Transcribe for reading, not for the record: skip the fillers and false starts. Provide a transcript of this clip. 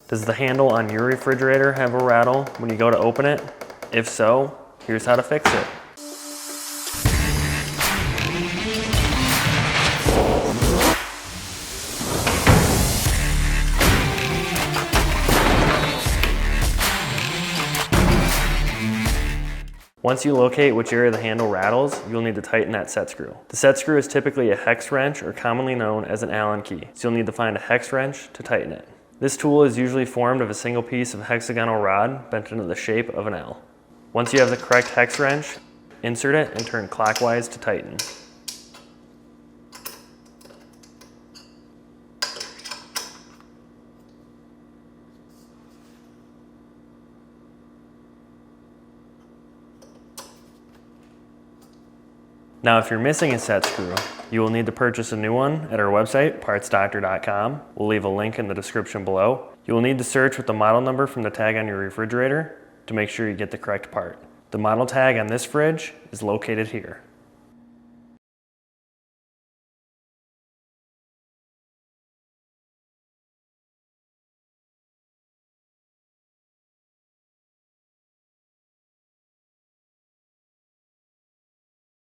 Does the handle on your refrigerator have a rattle when you go to open it? If so, here's how to fix it. Once you locate which area the handle rattles, you'll need to tighten that set screw. The set screw is typically a hex wrench, or commonly known as an Allen key, so you'll need to find a hex wrench to tighten it. This tool is usually formed of a single piece of hexagonal rod bent into the shape of an L. Once you have the correct hex wrench, insert it and turn clockwise to tighten. Now, if you're missing a set screw, you will need to purchase a new one at our website, partsdoctor.com. We'll leave a link in the description below. You will need to search with the model number from the tag on your refrigerator to make sure you get the correct part. The model tag on this fridge is located here.